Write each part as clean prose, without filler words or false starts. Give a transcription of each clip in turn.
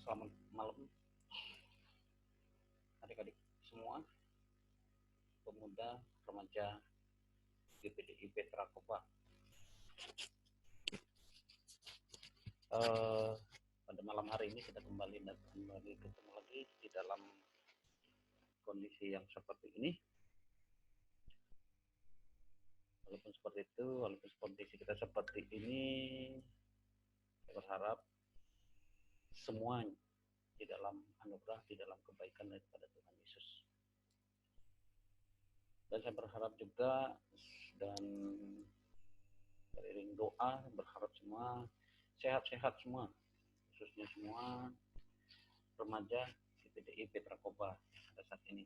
Selamat malam adik-adik semua, pemuda, remaja GPDI Petra Kopa. Pada malam hari ini kita kembali ketemu lagi di dalam kondisi yang seperti ini. Walaupun kondisi kita seperti ini, saya berharap semua di dalam anugerah, di dalam kebaikan daripada Tuhan Yesus. Dan saya berharap juga, dan beriring doa, berharap semua sehat-sehat semua, khususnya semua remaja GPDI Petra Kopa pada saat ini.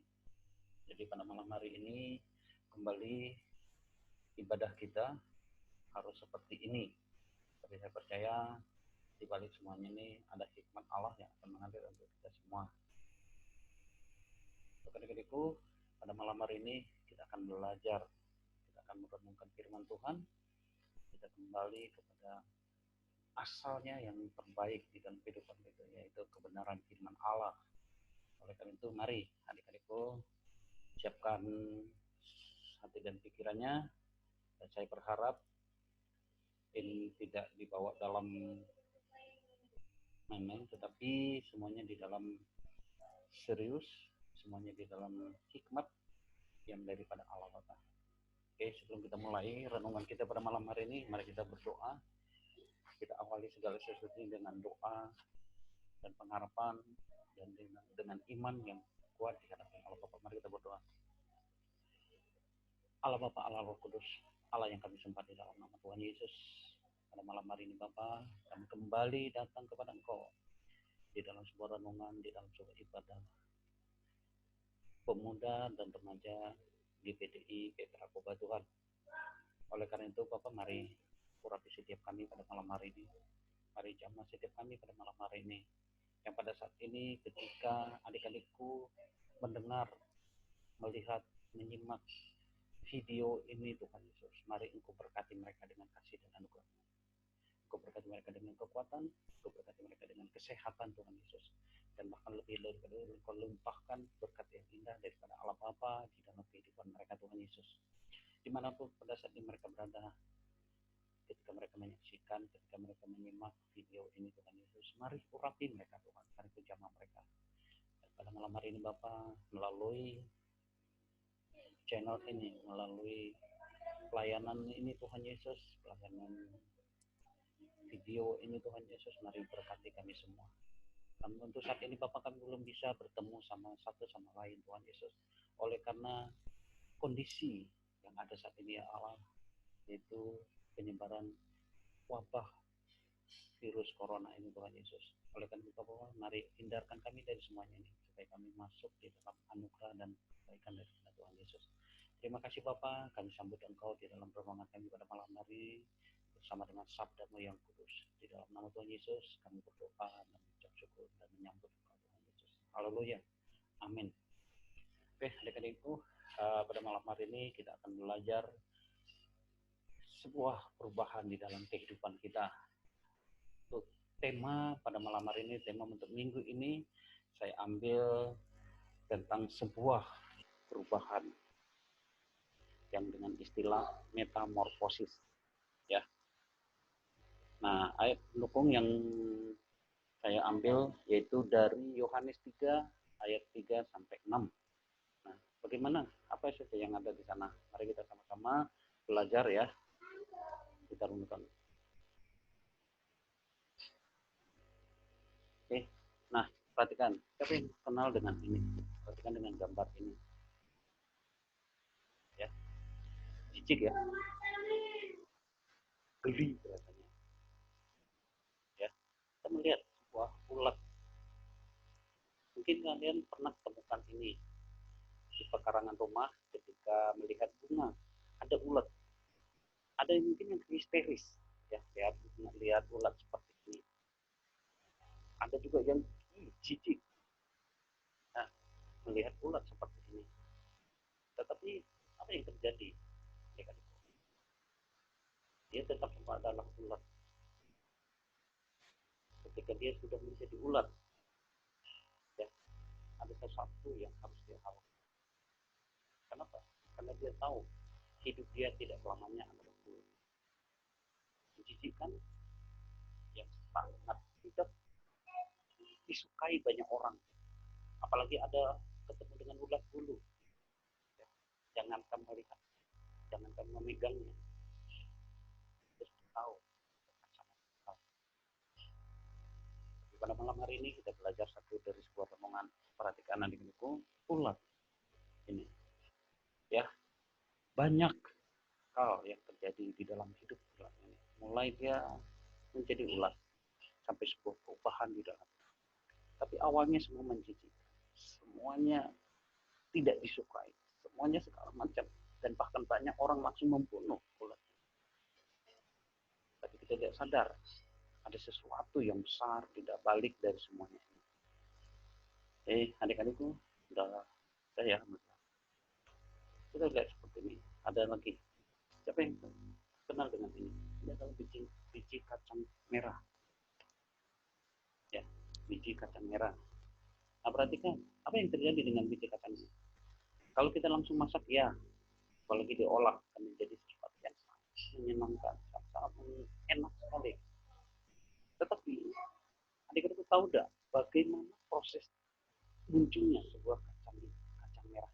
Jadi pada malam hari ini kembali ibadah kita harus seperti ini. Tapi saya percaya di balik semuanya ini ada hikmat Allah yang akan mengalir untuk kita semua. Untuk adik-adikku, pada malam hari ini kita akan belajar, kita akan merenungkan firman Tuhan, kita kembali kepada asalnya yang terbaik di dalam kehidupan kita, yaitu kebenaran firman Allah. Oleh karena itu, mari adik-adikku siapkan hati dan pikirannya, dan saya berharap ini tidak dibawa dalam main-main, tetapi semuanya di dalam serius, semuanya di dalam hikmat yang daripada Allah Bapa. Oke, sebelum kita mulai renungan kita pada malam hari ini, mari kita berdoa. Kita awali segala sesuatu dengan doa dan pengharapan dan dengan iman yang kuat di hadapan Allah Bapa. Mari kita berdoa. Allah Bapa, Allah Roh Kudus, Allah yang kami sembah di dalam nama Tuhan Yesus. Pada malam hari ini Bapa, kami kembali datang kepada Engkau di dalam sebuah renungan, di dalam sebuah ibadah pemuda dan remaja GPDI Petra Kopa Tuhan. Oleh karena itu Bapak, mari urapi setiap kami pada malam hari ini. Mari jamah setiap kami pada malam hari ini. Yang pada saat ini ketika adik-adikku mendengar, melihat, menyimak video ini Tuhan Yesus, mari Engkau berkati mereka dengan kasih dan anugerah. Engkau berkati mereka dengan kekuatan, Engkau berkati mereka dengan kesehatan Tuhan Yesus. Dan bahkan lebih daripada itu, Engkau limpahkan berkat yang indah daripada Allah Bapa di dalam kehidupan mereka Tuhan Yesus. Dimanapun pada saat ini mereka berada, ketika mereka menyaksikan, ketika mereka menyimak video ini Tuhan Yesus, mari urapi mereka Tuhan, mari jamah mereka. Dan pada malam hari ini Bapa, melalui channel ini, melalui pelayanan ini Tuhan Yesus, pelayanan video ini Tuhan Yesus, mari berkati kami semua. Namun untuk saat ini Bapak, kami belum bisa bertemu sama satu sama lain Tuhan Yesus, oleh karena kondisi yang ada saat ini ya Allah, yaitu penyebaran wabah virus corona ini Tuhan Yesus. Oleh karena itu Bapak, mari hindarkan kami dari semuanya ini, supaya kami masuk di dalam anugerah dan kebaikan dari Tuhan Yesus. Terima kasih Bapak, kami sambut Engkau di dalam permohonan kami pada malam hari, bersama dengan sabda-Mu yang kudus. Di dalam nama Tuhan Yesus, kami berdoa dan mengucap syukur dan menyambut Engkau Tuhan Yesus. Haleluya. Amin. Oke, adik-adikku, pada malam hari ini kita akan belajar sebuah perubahan di dalam kehidupan kita. Untuk tema pada malam hari ini, tema untuk minggu ini, saya ambil tentang sebuah perubahan yang dengan istilah metamorfosis. Ya. Nah, ayat pendukung yang saya ambil yaitu dari Yohanes 3 ayat 3 sampai 6. Nah, bagaimana? Apa saja yang ada di sana? Mari kita sama-sama belajar ya. Kita renungkan. Oke. Nah, perhatikan. Siapa yang kenal dengan ini? Perhatikan dengan gambar ini. Ya. Jijik ya. Geli rasanya. Ya. Kita melihat sebuah ulat. Mungkin kalian pernah temukan ini di pekarangan rumah ketika melihat bunga, ada ulat. Ada yang mungkin yang histeris ya, lihat ulat seperti ini. Ada juga yang jijik nah, melihat ulat seperti ini. Tetapi apa yang terjadi? Ya kan? Dia tetap adalah ulat. Ketika dia sudah menjadi ulat, sesuatu yang harus dia tahu. Kenapa? Karena dia tahu hidup dia tidak selamanya adalah menjijikan yang sangat tidak disukai banyak orang. Apalagi ada ketemu dengan ulat bulu, ya. Jangankan melihat, jangankan memegangnya, terus tahu. Pada malam hari ini kita belajar satu dari sebuah renungan. Perhatikan adik-adikku, ulat ini, ya, banyak hal yang terjadi di dalam hidup ulat ini. Mulai dia menjadi ulat sampai sebuah perubahan di dalam. Tapi awalnya semua menjijikkan, semuanya tidak disukai, semuanya segala macam, dan bahkan banyak orang langsung membunuh ulat. Tapi kita tidak sadar ada sesuatu yang besar tidak balik dari semuanya ini. Adik-adikku, sudah saya kita lihat seperti ini. Ada lagi, siapa yang kenal dengan ini? Ini adalah biji kacang merah, ya, biji kacang merah. Nah, perhatikan apa yang terjadi dengan biji kacang ini. Kalau kita langsung masak, ya, apalagi diolah, akan menjadi sesuatu yang sangat menyenangkan, sangat enak sekali. Tetapi adik-adik tahu tidak bagaimana proses munculnya sebuah kacang merah?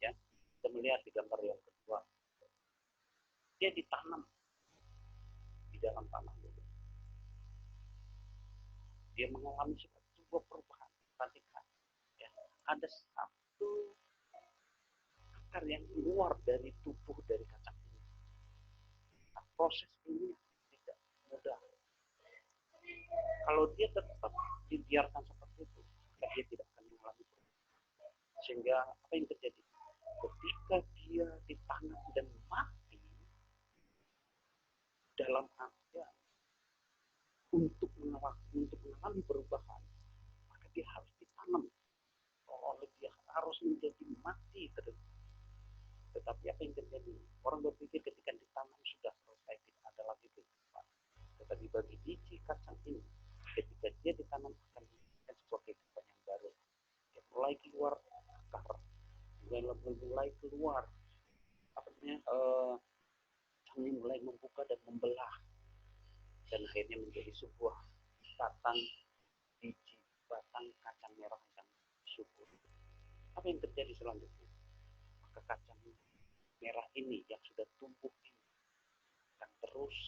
Ya, kita melihat di gambar yang kedua, dia ditanam di dalam tanah dulu. Dia mengalami sebuah perubahan. Perhatikan, ya, ada satu akar yang keluar dari tubuh dari kacang ini. Nah, proses ini tidak mudah. Kalau dia tetap dibiarkan seperti itu, maka dia tidak akan mengalami perubahan. Sehingga apa yang terjadi? Ketika dia ditanam dan mati dalam keadaan untuk mengalami perubahan, maka dia harus ditanam. Oleh dia harus menjadi mati terus. Tetapi apa yang terjadi? Orang berpikir ketika ditanam sudah selesai, tidak ada lagi kehidupan. Tetapi bagi biji kacang ini, ketika dia ditanam akan menjadi sebuah kehidupan yang baru. Dia mulai keluar akar, mulai keluar apa namanya, kami mulai membuka dan membelah, dan akhirnya menjadi sebuah batang biji, batang kacang merah yang subur. Apa yang terjadi selanjutnya? Maka kacang merah ini yang sudah tumbuh ini akan terus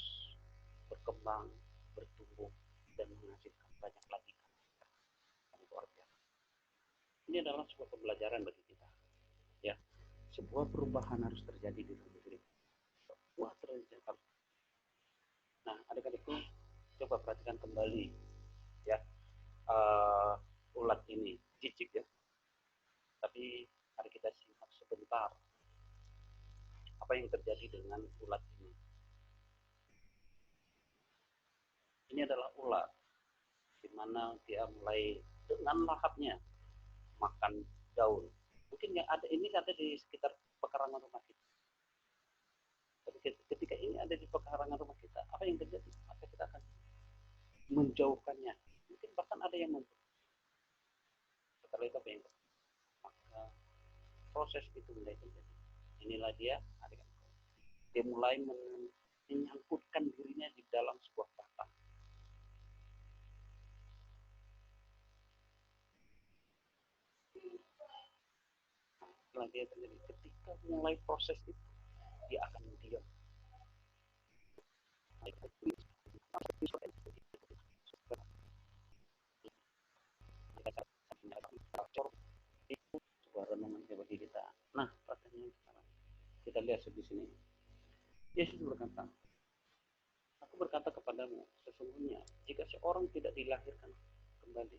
berkembang, bertumbuh, dan menghasilkan banyak lagi yang luar biasa. Ini adalah sebuah pembelajaran bagi kita, ya. Sebuah perubahan harus terjadi di dalam diri. Sebuah terjadi. Nah, adik-adikku, coba perhatikan kembali, ya, ulat ini jijik, ya. Tapi mari kita simak sebentar apa yang terjadi dengan ulat ini. Ini adalah ulat di mana dia mulai dengan lahapnya makan daun. Mungkin yang ada ini ada di sekitar pekarangan rumah kita. Tapi ketika ini ada di pekarangan rumah kita, apa yang terjadi? Maka kita akan menjauhkannya. Mungkin bahkan ada yang membunuh. Setelah itu apa yang terjadi? Maka proses itu mulai terjadi. Inilah dia, adik-adik. Dia mulai menyangkutkan dirinya di dalam sebuah batang. Setelah dia terjadi, ketika mulai proses itu, dia akan diam. Itu sebuah renungan bagi kita. Nah, pertanyaannya sekarang kita lihat di sini. Yesus berkata, aku berkata kepadamu, sesungguhnya jika seorang tidak dilahirkan kembali,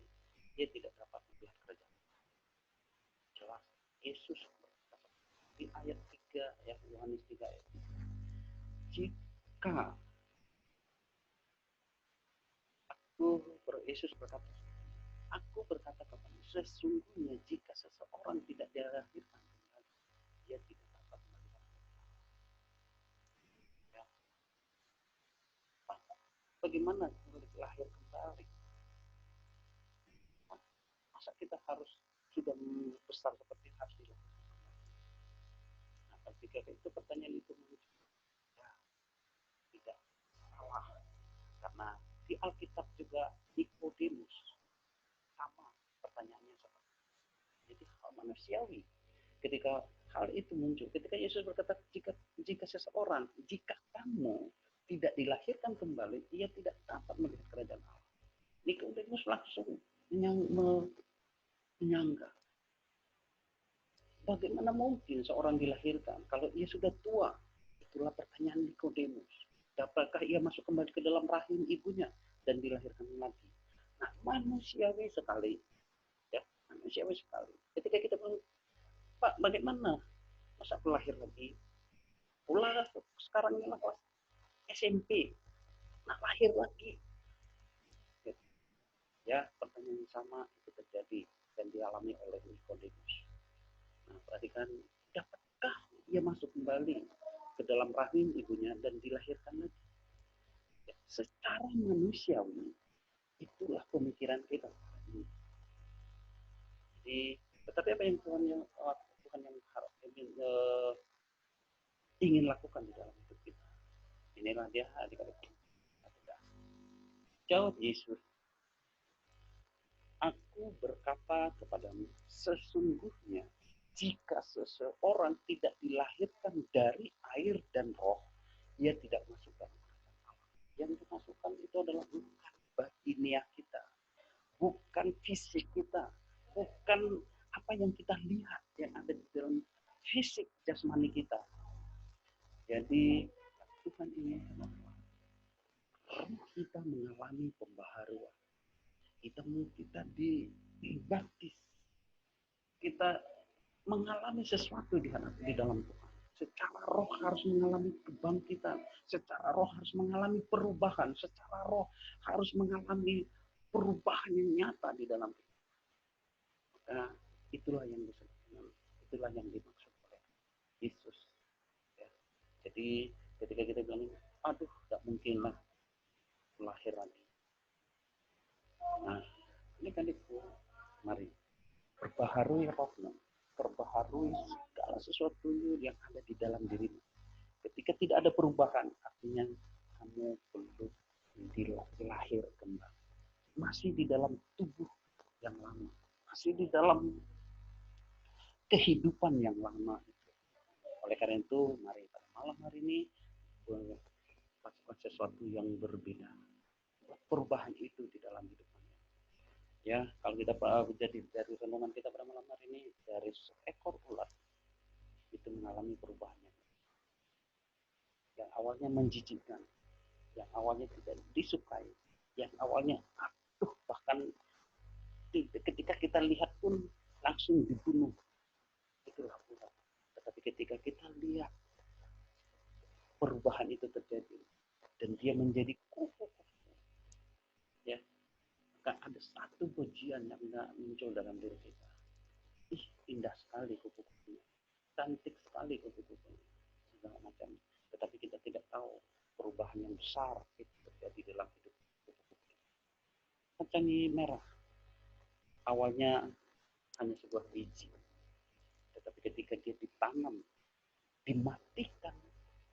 dia tidak dapat melihat kerajaan. Jelas, Yesus berkata di ayat 3, ya, Yohanes 3 ayat. Jika Yesus berkata, aku berkata kepadamu, sesungguhnya jika seseorang tidak dilahirkan kembali, dia tidak dapat melihat kerajaan. Ya. Bagaimana lahir kembali? Masa kita harus sudah besar seperti harus dilakukan. Nah, ketika itu pertanyaan itu muncul, ya, tidak salah, karena di Alkitab juga Nikodemus sama pertanyaannya seperti itu. Jadi hal manusiawi ketika hal itu muncul, ketika Yesus berkata, jika seseorang, jika kamu tidak dilahirkan kembali, ia tidak dapat melihat kerajaan Allah. Nikodemus langsung menyangka, bagaimana mungkin seorang dilahirkan kalau ia sudah tua? Itulah pertanyaan Nikodemus. Dapatkah ia masuk kembali ke dalam rahim ibunya dan dilahirkan lagi? Nah, manusiawi sekali, ya, manusiawi sekali. Ketika kita bilang, Pak, bagaimana? Masa aku lahir lagi? Pula sekarang ini kelas SMP, nah lahir lagi. Ya, pertanyaan yang sama itu terjadi dan dialami oleh Nikodemus. Nah, perhatikan, dapatkah ia masuk kembali ke dalam rahim ibunya dan dilahirkan lagi? Ya, secara manusiawi, itulah pemikiran kita. Jadi, tetapi apa yang Tuhan yang ingin lakukan di dalam hidup kita? Inilah dia adik-adik. Jawab Yesus, aku berkata kepadamu, sesungguhnya jika seseorang tidak dilahirkan dari air dan roh, ia tidak masuk dalam kerajaan Allah. Yang dimasukkan itu adalah bukan batiniah kita, bukan fisik kita, bukan apa yang kita lihat yang ada di dalam fisik jasmani kita. Jadi Tuhan ini roh kita mengalami pembaharuan. Kita dibaptis, kita mengalami sesuatu di dalam Tuhan. Secara roh harus mengalami kebangkitan, secara roh harus mengalami perubahan, secara roh harus mengalami perubahan yang nyata di dalam kita. Nah, itulah yang disebut, itulah yang dimaksud oleh Yesus. Ya. Jadi ketika kita bilang, aduh, tidak mungkin lah lahir lagi. Nah, ini kan itu, mari perbaharui rohmu, perbaharui segala sesuatu yang ada di dalam dirimu. Ketika tidak ada perubahan, artinya kamu belum dilahir kembali, masih di dalam tubuh yang lama, masih di dalam kehidupan yang lama. Oleh karena itu, mari pada malam hari ini lakukan sesuatu yang berbeda. Perubahan itu di dalam hidup kita. Ya, kalau kita jadi dari renungan kita pada malam hari ini, dari seekor ular itu mengalami perubahannya. Yang awalnya menjijikkan, yang awalnya tidak disukai, yang awalnya aduh, bahkan ketika kita lihat pun langsung dibunuh. Itulah ular. Tetapi ketika kita lihat perubahan itu terjadi dan dia menjadi kupu-kupu, ya, maka ada satu pujian yang muncul dalam diri kita. Ih, indah sekali kupu-kupunya, cantik sekali kupu-kupunya, segala macam. Tetapi kita tidak tahu perubahan yang besar itu terjadi dalam hidup kupu-kupu. Kacang merah awalnya hanya sebuah biji, tetapi ketika dia ditanam, dimatikan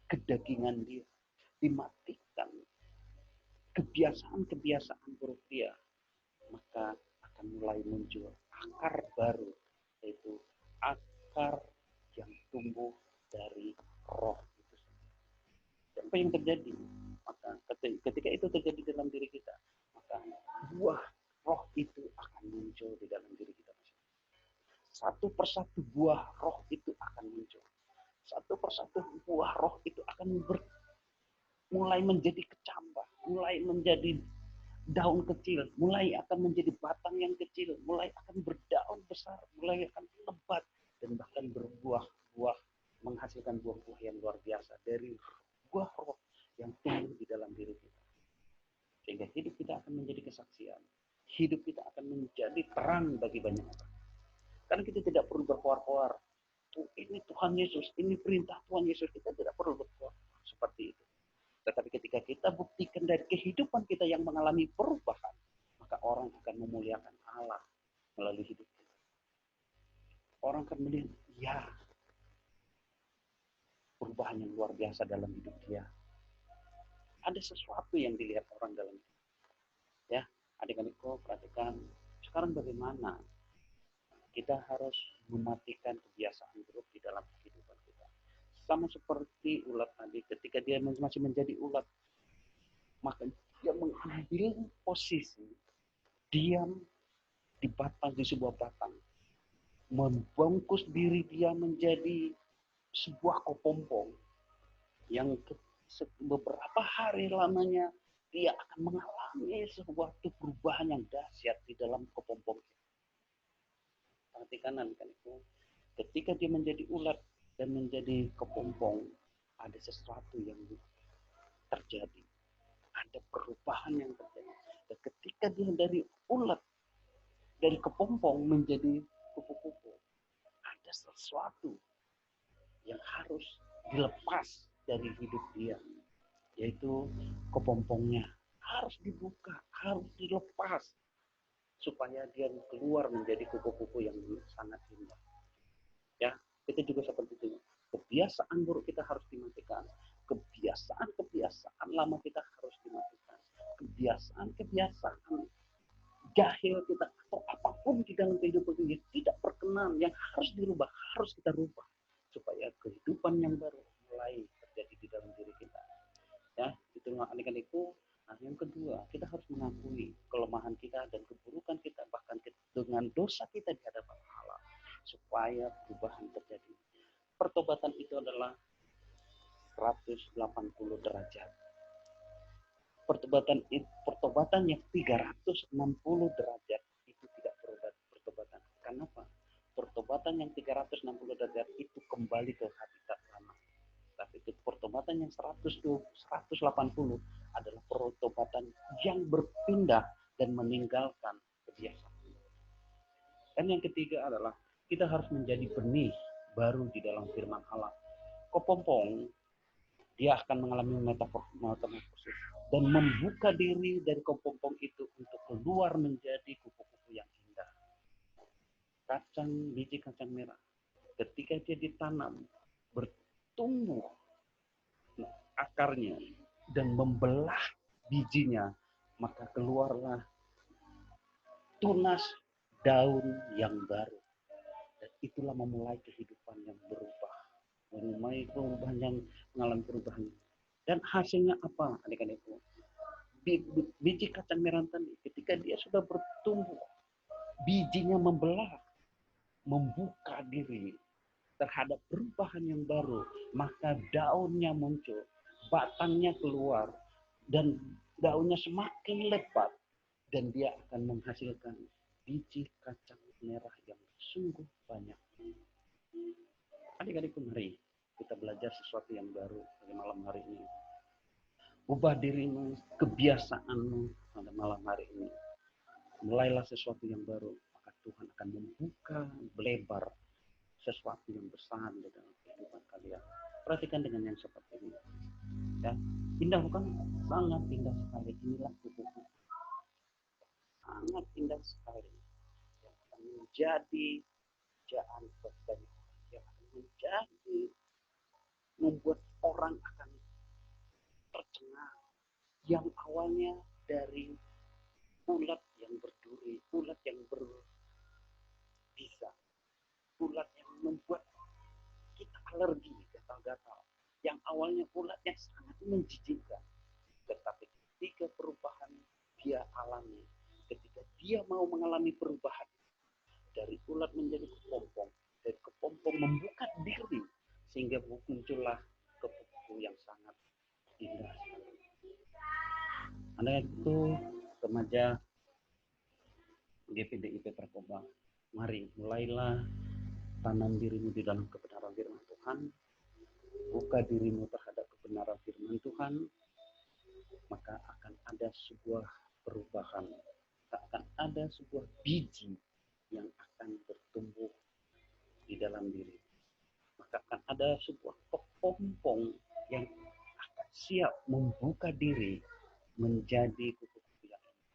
kedagingan dia, dimatikan kebiasaan-kebiasaan buruk dia, maka akan mulai muncul akar baru, yaitu akar yang tumbuh dari roh itu sendiri. Dan apa yang terjadi? Maka ketika itu terjadi dalam diri kita, maka buah roh itu akan muncul di dalam diri kita. Satu persatu buah roh itu akan muncul. Satu persatu buah roh itu akan mulai menjadi kecambah, mulai menjadi daun kecil, mulai akan menjadi batang yang kecil, mulai akan berdaun besar, mulai akan lebat, dan bahkan berbuah-buah, menghasilkan buah-buah yang luar biasa dari buah roh yang tumbuh di dalam diri kita. Sehingga hidup kita akan menjadi kesaksian. Hidup kita akan menjadi terang bagi banyak orang. Karena kita tidak perlu berkoar-koar. Ini Tuhan Yesus, ini perintah Tuhan Yesus. Kita tidak perlu berkoar seperti itu. Tetapi ketika kita buktikan dari kehidupan kita yang mengalami perubahan, maka orang akan memuliakan Allah. melalui hidup kita. Orang akan melihat, ya, perubahan yang luar biasa dalam hidup dia. Ada sesuatu yang dilihat orang dalam hidup. Ya, adik-adikku perhatikan, sekarang bagaimana kita harus mematikan kebiasaan buruk di dalam kehidupan kita. Sama seperti ulat tadi, ketika dia masih menjadi ulat, maka dia mengambil posisi diam di batang, di sebuah batang, membungkus diri dia menjadi sebuah kepompong yang beberapa hari lamanya dia akan mengalami sebuah perubahan yang dahsyat di dalam kepompong itu. Perhatikan kan itu, ketika dia menjadi ulat dan menjadi kepompong, ada sesuatu yang terjadi, ada perubahan yang terjadi. Dan ketika dia dari ulat, dari kepompong menjadi kupu-kupu, ada sesuatu yang harus dilepas dari hidup dia, yaitu kepompongnya harus dibuka, harus dilepas supaya dia keluar menjadi kupu-kupu yang sangat indah. Ya, itu juga seperti itu. Kebiasaan buruk kita harus dimatikan. Kebiasaan lama kita harus dimatikan. Kebiasaan jahil kita atau apapun di dalam kehidupan kita tidak berkenan, yang harus dirubah, harus kita rubah supaya kehidupan yang baru mulai terjadi di dalam diri kita. Ya, itulah adik-adikku. Nah, yang kedua, kita harus mengakui kelemahan kita dan keburukan kita, bahkan dengan dosa kita di hadapan Allah, supaya perubahan terjadi. Pertobatan itu adalah 180 derajat. Pertobatan yang 360 derajat itu tidak pertobatan. Kenapa? Pertobatan yang 360 derajat itu kembali ke habitat lama. Tapi itu pertobatan yang 180 adalah pertobatan yang berpindah dan meninggalkan kebiasaan. Dan yang ketiga adalah kita harus menjadi benih baru di dalam firman Allah. Kepompong dia akan mengalami metamorfosis dan membuka diri dari kepompong itu untuk keluar menjadi kupu-kupu yang indah. Biji kacang merah, ketika dia ditanam, bertumbuh akarnya dan membelah bijinya, maka keluarlah tunas daun yang baru. Dan itulah memulai kehidupan yang berubah. Memulai perubahan yang mengalami perubahan. Dan hasilnya apa, adik-adikku? Biji kacang merah tadi, ketika dia sudah bertumbuh, bijinya membelah, membuka diri terhadap perubahan yang baru, maka daunnya muncul, batangnya keluar, dan daunnya semakin lebat, dan dia akan menghasilkan biji kacang merah yang sungguh banyak. Adik-adikku, mari kita belajar sesuatu yang baru pada malam hari ini. Ubah dirimu, kebiasaanmu pada malam hari ini. Mulailah sesuatu yang baru, maka Tuhan akan membuka lebar sesuatu yang besar di dalam kehidupan kalian. Perhatikan dengan yang seperti ini. Ya, indah bukan? Sangat indah sekali. Inilah kupu-kupu. Sangat indah sekali. Yang akan menjadi kerjaan bagi yang akan menjadi membuat orang akan tercengang. Yang awalnya dari ulat yang berduri, ulat yang berbisa, ulat yang membuat kita alergi, gatal-gatal. Yang awalnya ulat yang sangat menjijikkan, tetapi ketika perubahan dia alami, ketika dia mau mengalami perubahan dari ulat menjadi kepompong, dari kepompong membuka diri, sehingga muncullah kupu-kupu yang sangat indah. Anda itu remaja GPDIP Prakoba, mari mulailah tanam dirimu di dalam kebenaran firman Tuhan, buka dirimu terhadap kebenaran firman Tuhan, maka akan ada sebuah perubahan, akan ada sebuah biji yang akan bertumbuh di dalam diri. Maka akan ada sebuah kepompong yang akan siap membuka diri menjadi kupu-kupu yang indah.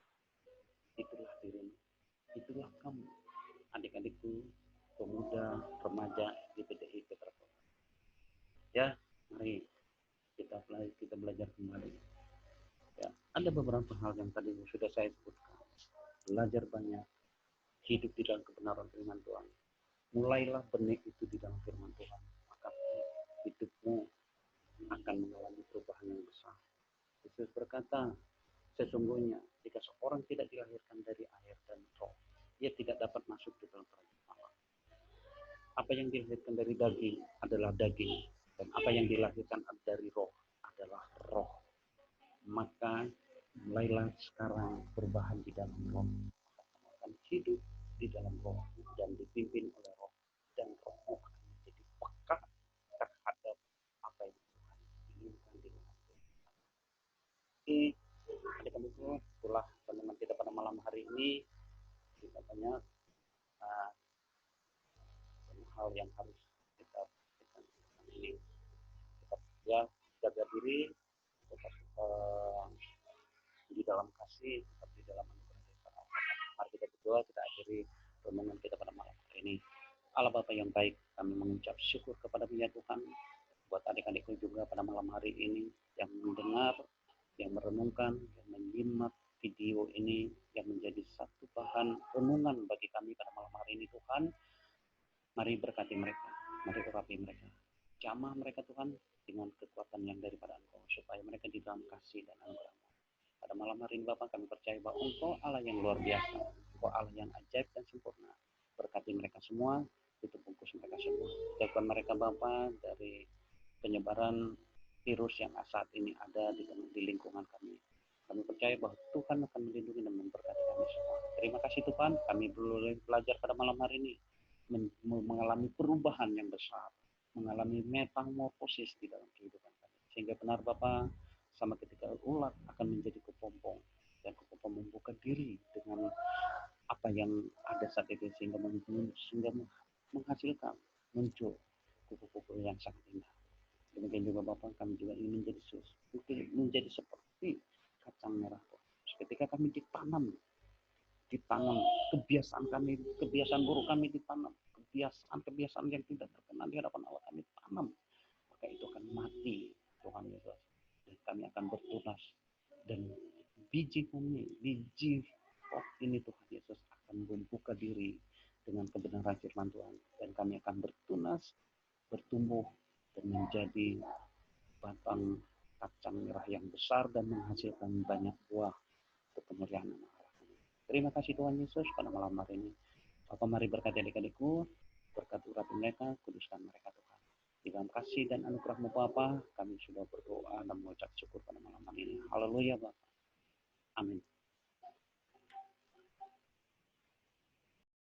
Itulah dirimu, itulah kamu. adik-adikku, pemuda, remaja di PDI Petra. Ya, mari kita belajar kembali. Ya, ada beberapa hal yang tadi sudah saya sebutkan. Belajar banyak, hidup di dalam kebenaran firman Tuhan. Mulailah benih itu di dalam firman Tuhan, maka hidupmu akan mengalami perubahan yang besar. Yesus berkata, sesungguhnya jika seorang tidak dilahirkan dari air dan roh, ia tidak dapat masuk di dalam kerajaan Allah. Apa yang dilahirkan dari daging adalah daging, dan apa yang dilahirkan dari roh adalah roh. Maka mulailah sekarang perubahan di dalam roh, akan hidup di dalam roh dan dipimpin oleh roh, dan rohmu akan menjadi peka terhadap apa yang Tuhan inginkan di dalam hidup. Jadi adik-adikku, itulah teman-teman kita pada malam hari ini. Kita banyak hal yang harus kita lakukan ini. Tetap ya, jaga diri, tetap di dalam kasih, tetap di dalam anugerah Tuhan. Mari kita berdoa, kita akhiri renungan kita pada malam hari ini. Allah Bapa yang baik, kami mengucap syukur kepada ya Tuhan, buat adik-adikku juga pada malam hari ini yang mendengar, yang merenungkan, yang menyimak video ini, yang menjadi satu bahan renungan bagi kami pada malam hari ini Tuhan. Mari berkati mereka, mari urapi mereka, jamah mereka Tuhan dengan kekuatan yang daripada Engkau, supaya mereka di dalam kasih dan anugerah-Mu. Pada malam hari ini Bapak, kami percaya bahwa Engkau Allah yang luar biasa, Engkau Allah yang ajaib dan sempurna. Berkati mereka semua, tutup bungkus mereka semua. Jauhkan mereka Bapak dari penyebaran virus yang saat ini ada di lingkungan kami. Kami percaya bahwa Tuhan akan melindungi dan memberkati kami semua. Terima kasih Tuhan, kami boleh belajar pada malam hari ini mengalami perubahan yang besar, mengalami metamorfosis di dalam kehidupan kami. Sehingga benar Bapak, sama ketika ulat akan menjadi kepompong, dan kepompong membuka diri dengan apa yang ada saat itu, sehingga menghasilkan muncul kupu-kupu yang sangat indah. Demikian juga Bapak, kami juga ingin menjadi seperti kacang merah. Ketika kami ditanam kebiasaan buruk kami ditanam, kebiasaan yang tidak berkenan di hadapan Allah kami tanam, maka itu akan mati Tuhan Yesus, dan kami akan bertunas, dan biji roh ini Tuhan Yesus akan membuka diri dengan kebenaran firman Tuhan, dan kami akan bertunas, bertumbuh, dan menjadi batang kacang merah yang besar dan menghasilkan banyak buah untuk kemuliaan nama Allah. Terima kasih Tuhan Yesus pada malam hari ini. Bapak, mari berkati adik-adikku, berkati urapi mereka, kuduskan mereka Tuhan. Di dalam kasih dan anugerah-Mu Bapa, kami sudah berdoa dan mengucap syukur pada malam hari ini. Haleluya Bapak. Amin.